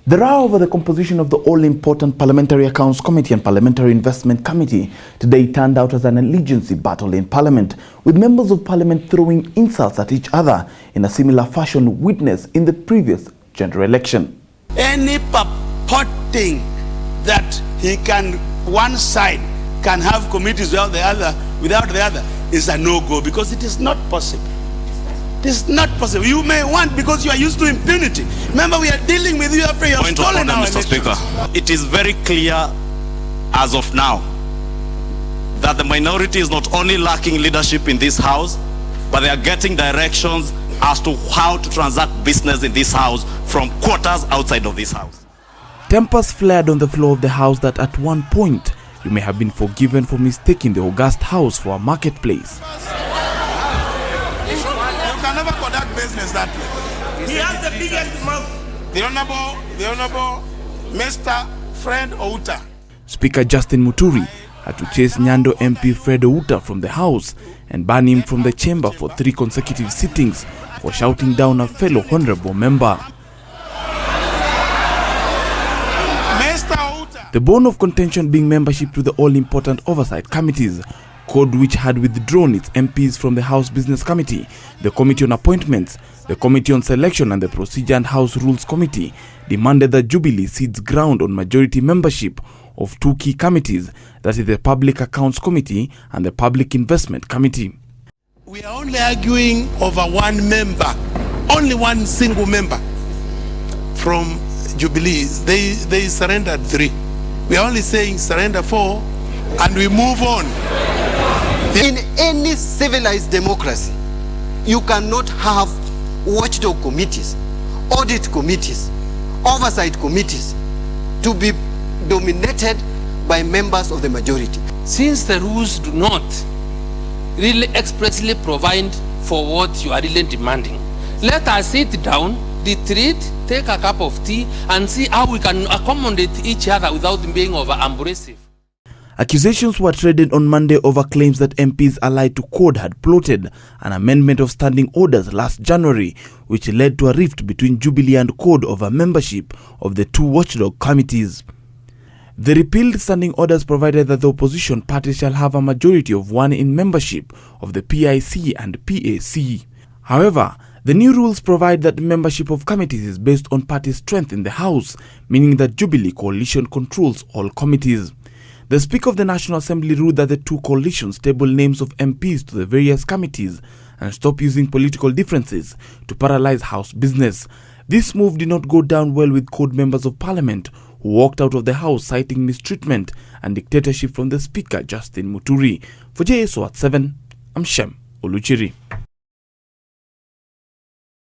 The row over the composition of the all-important Parliamentary Accounts Committee and Parliamentary Investment Committee today turned out as an allegiance battle in Parliament, with members of Parliament throwing insults at each other in a similar fashion witnessed in the previous general election. Any purporting that one side can have committees without the other is a no-go, because it is not possible. It is not possible. You may want, because you are used to impunity. Remember, we are dealing with you after you have stolen our elections. Mr. Speaker, it is very clear as of now that the minority is not only lacking leadership in this house, but they are getting directions as to how to transact business in this house from quarters outside of this house. Tempers flared on the floor of the house that at one point you may have been forgiven for mistaking the august house for a marketplace. Never conduct business that way. He has the biggest mouth. The Honorable Mr. Fred Outa. Speaker Justin Muturi had to chase Nyando MP Fred Outa from the house and ban him from the chamber for 3 consecutive sittings for shouting down a fellow honorable member. Mr. Outa. The bone of contention being membership to the all-important oversight committees, CORD, which had withdrawn its MPs from the House Business Committee, the Committee on Appointments, the Committee on Selection and the Procedure and House Rules Committee, demanded that Jubilee cedes ground on majority membership of 2 key committees, that is the Public Accounts Committee and the Public Investment Committee. We are only arguing over one member, only one single member from Jubilee. They surrendered 3. We are only saying surrender 4 and we move on. In any civilized democracy, you cannot have watchdog committees, audit committees, oversight committees to be dominated by members of the majority. Since the rules do not really expressly provide for what you are really demanding, let us sit down, retreat, take a cup of tea, and see how we can accommodate each other without being over-abrasive. Accusations were traded on Monday over claims that MPs allied to CORD had plotted an amendment of standing orders last January, which led to a rift between Jubilee and CORD over membership of the 2 watchdog committees. The repealed standing orders provided that the opposition parties shall have a majority of 1 in membership of the PIC and PAC. However, the new rules provide that membership of committees is based on party strength in the House, meaning that Jubilee coalition controls all committees. The Speaker of the National Assembly ruled that the 2 coalitions table names of MPs to the various committees and stop using political differences to paralyze House business. This move did not go down well with CORD members of Parliament, who walked out of the House citing mistreatment and dictatorship from the Speaker, Justin Muturi. For JSO at 7, I'm Shem Oluchiri.